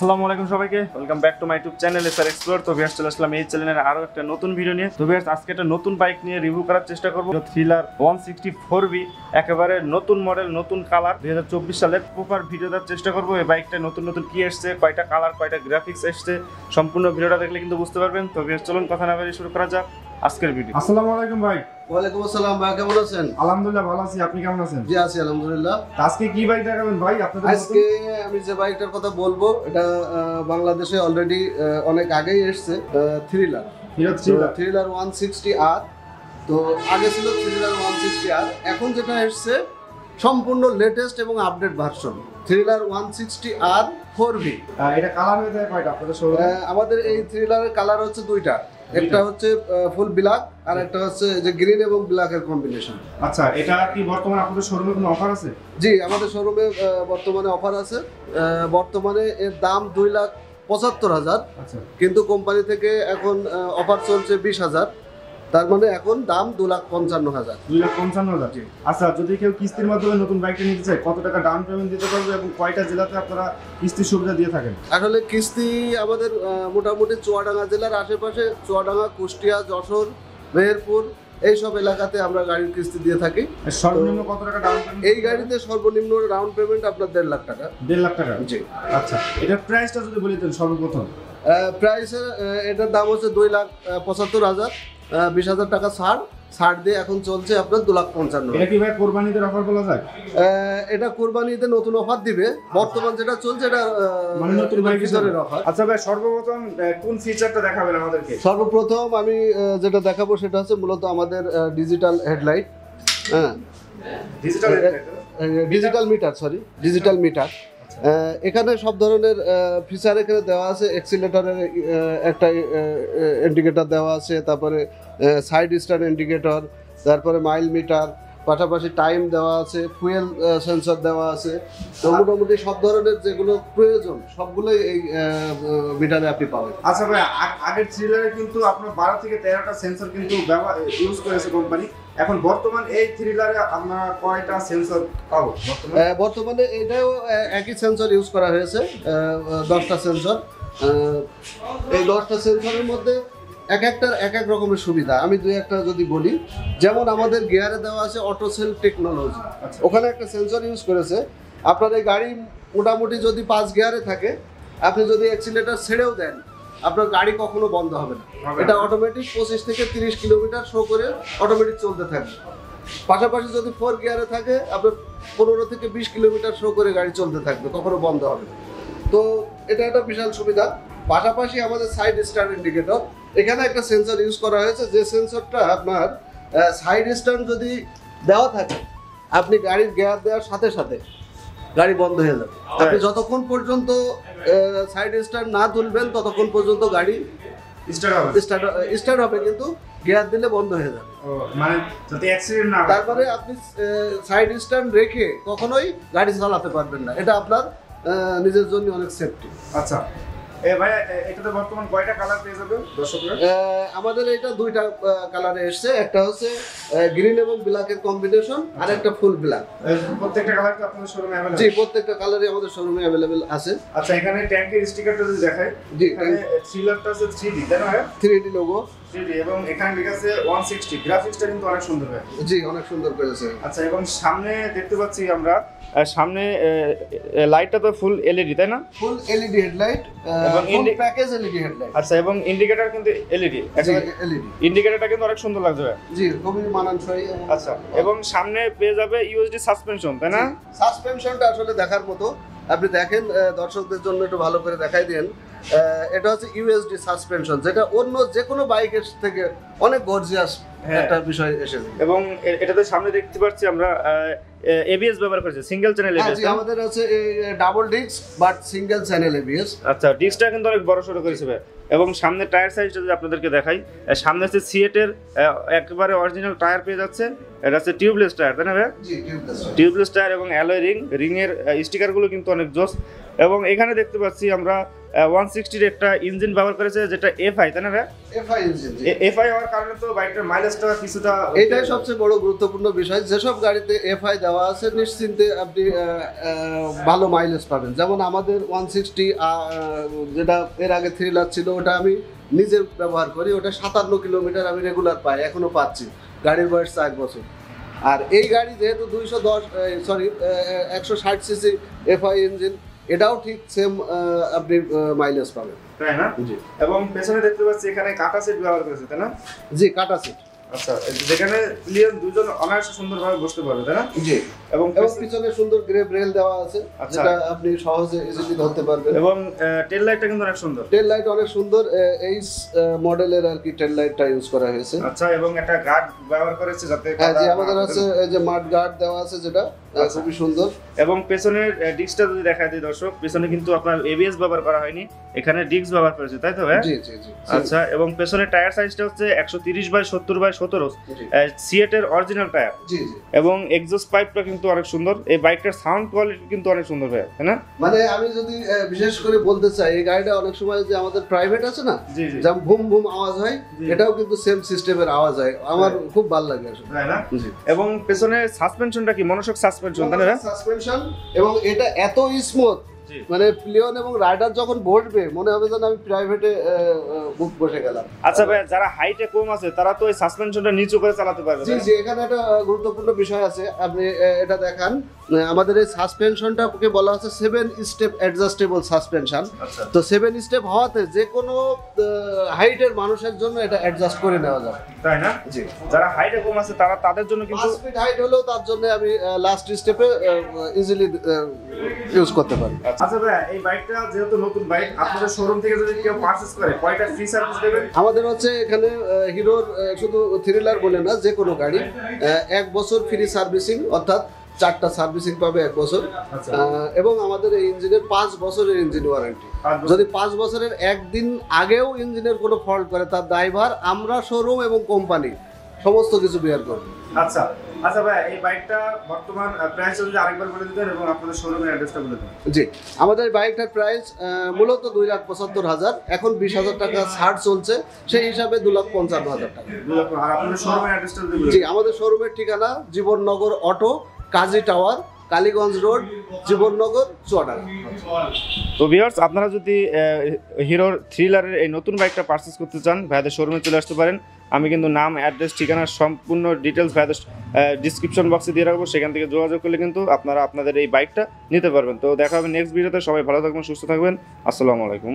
আসসালামু আলাইকুম সবাইকে, welcome back to my YouTube channel SR explore. তো ভিউয়ার্স, চলে আসলাম এই চ্যানেলের আরো একটা নতুন ভিডিও নিয়ে। তো ভিউয়ার্স, আজকে একটা নতুন বাইক নিয়ে রিভিউ করার চেষ্টা করব। থ্রিলার 164B, একেবারে নতুন মডেল, নতুন কালার, 2024 সালের প্রপার ভিডিও দেওয়ার চেষ্টা করব। এই বাইকটা নতুন নতুন কি এসছে, কয়টা কালার, কয়টা গ্রাফিক্স এসছে, সম্পূর্ণ ভিডিওটা দেখলে কিন্তু বুঝতে পারবেন। তো ভিউয়ার্স, চলুন কথা না বাড়িয়ে শুরু করা যাক আজকের ভিডিও। আসসালামু আলাইকুম ভাই। ওয়ালাইকুম আসসালাম ভাই, কেমন আছেন? আলহামদুলিল্লাহ ভালো আছি, আপনি কেমন আছেন? জি আছি আলহামদুলিল্লাহ। আজকে কি বাইক দেখাবেন ভাই আপনাদের? আজকে আমি যে বাইকটার কথা বলবো এটা বাংলাদেশে অলরেডি অনেক আগেই এসছে, থ্রিলার 160R। তো আগে ছিল থ্রিলার 160R, এখন যেটা এসছে সম্পূর্ণ লেটেস্ট এবং update version thriller 160R 4V। এটা কালার হয়ে যায় কয়টা আপনাদের শোরুমে? আমাদের এই থ্রিলারের কালার হচ্ছে দুইটা, একটা হচ্ছে ফুল ব্ল্যাক আর একটা হচ্ছে যে গ্রিন এবং ব্ল্যাকের কম্বিনেশন। আচ্ছা, এটা কি বর্তমানে আপনাদের শোরুমে কোনো অফার আছে? জি, আমাদের শোরুমে বর্তমানে অফার আছে। বর্তমানে এর দাম 2,75,000, আচ্ছা, কিন্তু কোম্পানি থেকে এখন অফার চলছে 20,000, তার মানে এখন দাম 2,55,000। 2,55,000। আচ্ছা, যদি কেউ কিস্তির মাধ্যমে নতুন বাইকটা নিতে চায়, কত টাকা ডাউন পেমেন্ট দিতে পারবে এবং কয়টা জেলাতে আপনারা কিস্তির সুবিধা দিয়ে থাকেন? আসলে কিস্তি আমাদের মোটামুটি চুয়াডাঙ্গা জেলার আশেপাশে, চুয়াডাঙ্গা, কুষ্টিয়া, যশোর, মেহেরপুর এইসব এলাকাতে আমরা গাড়ির কিস্তি দিয়ে থাকি। সর্বনিম্ন কত টাকা ডাউন পেমেন্ট? এই গাড়িতে সর্বনিম্ন ডাউন পেমেন্ট আপনার 1.5 লাখ টাকা। 1.5 লাখ টাকা? জি। আচ্ছা, এটার প্রাইসটা যদি বলে দেন সর্বপ্রথম। প্রাইসের এটার দাম হচ্ছে 2,75,000, 20,000 টাকা ছাড় দিয়ে এখন চলছে আপনার 2,55,000। এটা কি ভাই কোরবানিদের অফার বলা যায়? এটা কোরবানিতে নতুন অফার দিবে, বর্তমান যেটা চলছে এটা মানে নতুন বাইকের ভিতরের অফার। আচ্ছা ভাই, সর্বপ্রথম কোন ফিচারটা দেখাবেন আমাদেরকে? সর্বপ্রথম আমি যেটা দেখাবো সেটা হচ্ছে মূলত আমাদের ডিজিটাল হেডলাইট, হ্যাঁ, ডিজিটাল মিটার। এখানে সব ধরনের ফিচার এখানে দেওয়া আছে। এক্সিলেটরের একটা ইন্ডিকেটর দেওয়া আছে, তারপরে সাইড স্টার ইন্ডিকেটর, তারপরে মাইল মিটার, পাশাপাশি টাইম দেওয়া আছে, ফুয়েল সেন্সর দেওয়া আছে। তো মোটামুটি সব ধরনের যেগুলো প্রয়োজন সবগুলোই এই মিটারে আপনি পাবেন। আচ্ছা ভাই, আগের থ্রিলারে কিন্তু আপনার 12 থেকে 13টা সেন্সর কিন্তু ইউজ করেছে কোম্পানি। এখন বর্তমান এই থ্রিলারে আমরা কয়টা সেন্সর পাবো বর্তমানে? এটাও একই সেন্সর ইউজ করা হয়েছে, 10টা সেন্সর। এই 10টা সেন্সরের মধ্যে এক একটার এক এক রকমের সুবিধা। আমি দুই একটা যদি বলি, যেমন আমাদের গিয়ারে দেওয়া আছে অটো সেল টেকনোলজি, ওখানে একটা সেন্সর ইউজ করেছে। আপনার এই গাড়ি মোটামুটি যদি 5 গিয়ারে থাকে, আপনি যদি অ্যাক্সিলারেটর ছেড়েও দেন, আপনার গাড়ি কখনো বন্ধ হবে না। এটা অটোমেটিক 25 থেকে 30 কিলোমিটার শো করে অটোমেটিক চলতে থাকবে। পাশাপাশি যদি 4 গিয়ারে থাকে, আপনার 15 থেকে 20 কিলোমিটার শো করে গাড়ি চলতে থাকবে, কখনো বন্ধ হবে না। তো এটা একটা বিশাল সুবিধা। পাশাপাশি আমাদের সাইড স্টার ইন্ডিকেটর, এখানে একটা সেন্সর ইউজ করা হয়েছে, যে সেন্সরটা আপনার সাইড স্ট্যান্ড যদি দেওয়া থাকে, আপনি গাড়ির গিয়ার দেওয়ার সাথে সাথে গাড়ি বন্ধ হয়ে যাবে। আপনি যতক্ষণ পর্যন্ত সাইড স্ট্যান্ড না তুলবেন ততক্ষণ পর্যন্ত গাড়ি স্টার্ট হবে, কিন্তু গিয়ার দিলে বন্ধ হয়ে যাবে। মানে যাতে অ্যাক্সিডেন্ট না হয়। তারপরে আপনি সাইড স্ট্যান্ড রেখে কখনোই গাড়ি চালাতে পারবেন না, এটা আপনার নিজের জন্য অনেক সেফটি। আচ্ছা ভাই, এটাতে বর্তমান কয়টা কালার পেয়ে যাবে দর্শকরা? আমাদের এটা দুইটা কালারে এসছে, একটা হচ্ছে গ্রিন এবং ব্ল্যাকের কম্বিনেশন, আর একটা ফুল ব্ল্যাক। প্রত্যেকটা কালার কি আপনাদের শোরুমে अवेलेबल? জি, প্রত্যেকটা কালারই আমাদের শোরুমে अवेलेबल আছে। আচ্ছা, এখানে ট্যাঙ্কের স্টিকারটা যদি দেখাই, জি, এখানে থ্রিলারটা আছে 3D, তাই না? 3D লোগো, 3D, এবং এখানে লেখা আছে 160। গ্রাফিক্সটা কিন্তু অনেক সুন্দর হয়। জি, অনেক সুন্দর করেছে। আচ্ছা, এবং সামনে দেখতে পাচ্ছি আমরা, সামনে লাইটটা তো ফুল এলইডি, তাই না? ফুল এলইডি হেডলাইট এবং প্যাকেজ এলইডি হেডলাইট। আচ্ছা, এবং ইন্ডিকেটর কিন্তু এলইডি। এলইডি ইন্ডিকেটরটা কিন্তু অনেক সুন্দর লাগছে। জি, খুবই মানানসই। আচ্ছা, এবং সামনে পেয়ে যাবে ইউএসডি সাসপেনশন, তাই না? সাসপেনশনটা আসলে দেখার মতো, আপনি দেখেন, দর্শকদের জন্য একটু ভালো করে দেখাই দেন। এটা হচ্ছে ইউএসডি সাসপেনশন, যেটা অন্য যে কোনো বাইকের থেকে অনেক গর্জিয়াস একটা বিষয় এসেছে। এবং এটাতে সামনে দেখতে পাচ্ছি আমরা এবিএস ব্যবহার করেছে, সিঙ্গেল চ্যানেল এবিএস। জি, আমাদের আছে double disc but single channel ABS. আচ্ছা, ডিস্কটা কিন্তু অনেক বড় সরো করেছে ভাই। এবং সামনে টায়ার সাইজটা যদি আপনাদেরকে দেখাই, সামনে হচ্ছে সিয়েটের একেবারে অরিজিনাল টায়ার পেয়ে যাচ্ছে। এটা হচ্ছে টিউবলেস টায়ার, তাই না ভাই? জি টিউবলেস। টিউবলেস টায়ার এবং অ্যালয় রিংয়ের স্টিকারগুলো কিন্তু অনেক জোস। এবং এখানে দেখতে পাচ্ছি আমরা 160-র একটা ইঞ্জিন ব্যবহার করেছে, যেটা এফআই, তাই না ভাই? FI engine. এফআই হওয়ার কারণে তো বাইকটার মাইলেজটা কিছুটা, এটাই সবচেয়ে বড় গুরুত্বপূর্ণ বিষয়। যেসব গাড়িতে এফআই দেওয়া আছে নিশ্চিন্তে আপনি ভালো মাইলেজ পাবেন। যেমন আমাদের 160 যেটা এর আগে থ্রিলার ছিল, ওটা আমি নিজে ব্যবহার করি, ওটা 57 কিলোমিটার আমি রেগুলার পাই, এখনো পাচ্ছি। গাড়ির বয়স 4 বছর। আর এই গাড়ি যেহেতু 160 সিসি এফআই ইঞ্জিন, এটাও ঠিক সেম আপনি মাইলেজ পাবেন, তাই না? জি। এবং পেছনে দেখতে পাচ্ছি এখানে কাটা সিট ব্যবহার করেছে, তাই না? জি কাটা সিট। আচ্ছা, যেখানে প্লেয়ার দুজন অনায়াসে সুন্দরভাবে বসতে পারবে, তাই না? জি। এবং পিছনে সুন্দর গ্রে ব্রেল দেওয়া আছে, আচ্ছা। যেটা আপনি সহজে ইজিলি ধরতে পারবেন। এবং টেল লাইটটা কিন্তু অনেক সুন্দর। টেল লাইট অনেক সুন্দর, এই মডেলের আর কি টেল লাইটটা ইউজ করা হয়েছে। আচ্ছা, এবং একটা গার্ড ব্যবহার করেছে যাতে হ্যাঁ জি, আমাদের আছে এই যে মাড গার্ড দেওয়া আছে, যেটা খুবই সুন্দর। এবং পেছনের ডিস্কটা যদি দেখায় দিই দর্শক, পেছনে কিন্তু আপনার এবিএস ব্যবহার করা হয়নি, এখানে ডিস্ক ব্যবহার করেছে, তাই তো ভাই? জি জি জি। আচ্ছা, এবং পেছনের টায়ার সাইজটা হচ্ছে 130/70/17 জি সিয়েটের অরিজিনাল টায়ার। জি জি। এবং এক্সজস্ট পাইপটা কিন্তু অনেক সুন্দর। এই বাইকটার সাউন্ড কোয়ালিটি কিন্তু অনেক সুন্দর ভাই, তাই না? মানে আমি যদি বিশেষ করে বলতে চাই, এই গাড়িটা অনেক সময় যে আমাদের প্রাইভেট আছে না, জি জি, যেমন বুম বুম আওয়াজ হয়, জি। এটাও কিন্তু সেম সিস্টেমের আওয়াজ হয়, আমার খুব ভালো লাগে আসলে। তাই না? জি। এবং পেছনে সাসপেনশনটা কি মনোশক সাসপেনশন, তাই না? সাসপেনশন, এবং এটা এত স্মুথ, জি। মানে প্লিয়ন এবং রাইডার যখন বসবে মনে হবে যেন আমি প্রাইভেটে বুক বসে গেলাম। আচ্ছা ভাই, যারা হাইটে কম আছে তারা তো এই সাসপেনশনটা নিচু করে চালাতে পারবে, জি তাই না? জি, এখানে একটা গুরুত্বপূর্ণ বিষয় আছে, আপনি এটা দেখান। আমাদের এই সাসপেনশনটাকে বলা হচ্ছে 7 স্টেপ অ্যাডজাস্টেবল সাসপেনশন। আচ্ছা, তো 7 স্টেপ হওয়াতে যে কোনো হাইটের মানুষের জন্য এটা অ্যাডজাস্ট করে নেওয়া যাবে। তাই না? জি। যারা হাইটে কম আছে তাদের জন্য কিন্তু 5 ফিট হাইট হলেও তার জন্য আমি লাস্ট স্টেপে ইজিলি ইউজ করতে পারি। আচ্ছা ভাই, এই বাইকটা যেহেতু নতুন বাইক, আপনাদের শোরুম থেকে যদি কেউ পারচেজ করে কয়টা ফ্রি সার্ভিস দেবেন? আমাদের হচ্ছে এখানে হিরোর শুধু থ্রিলার বলে না, যে কোনো গাড়ি 1 বছর ফ্রি সার্ভিসিং, অর্থাৎ 4টা সার্ভিসিং পাবে 1 বছর। আচ্ছা। এবং আমাদের এই ইঞ্জিনের 5 বছরের ইঞ্জিন ওয়ারেন্টি। 5 বছর। যদি 5 বছরের একদিন আগেও ইঞ্জিনের কোনো ফল্ট করে, তার দায়ভার আমরা শোরুম এবং কোম্পানি সমস্ত কিছু বেয়ার করব। আচ্ছা আচ্ছা ভাই, এই বাইকটা বর্তমান প্রাইস যদি আরেকবার বলে দিতেন এবং আপনাদের শোরুমের অ্যাড্রেসটা বলে দিন। জি, আমাদের বাইকটার প্রাইস মূলত 2,75,000, এখন 20,000 টাকা ছাড় চলছে, সেই হিসাবে 2,55,000 টাকা। 2 লক্ষ। আর আপনাদের শোরুমের অ্যাড্রেসটা যদি বলে জি, দিন। আমাদের শোরুমের ঠিকানা জীবননগর অটো, কাজী টাওয়ার, কালীগঞ্জ রোড, জীবননগর, চুয়াডাঙ্গা। তো ভিউয়ার্স, আপনারা যদি হিরোর থ্রিলারের এই নতুন বাইকটা পারচেজ করতে চান, ভাইদের শোরুমে চলে আসতে পারেন। আমি কিন্তু নাম, অ্যাড্রেস, ঠিকানার সম্পূর্ণ ডিটেলস ভাইদের ডিসক্রিপশন বক্সে দিয়ে রাখবো, সেখান থেকে যোগাযোগ করলে কিন্তু আপনারা আপনাদের এই বাইকটা নিতে পারবেন। তো দেখা হবে নেক্সট ভিডিওতে। সবাই ভালো থাকবেন, সুস্থ থাকবেন। আসসালামু আলাইকুম।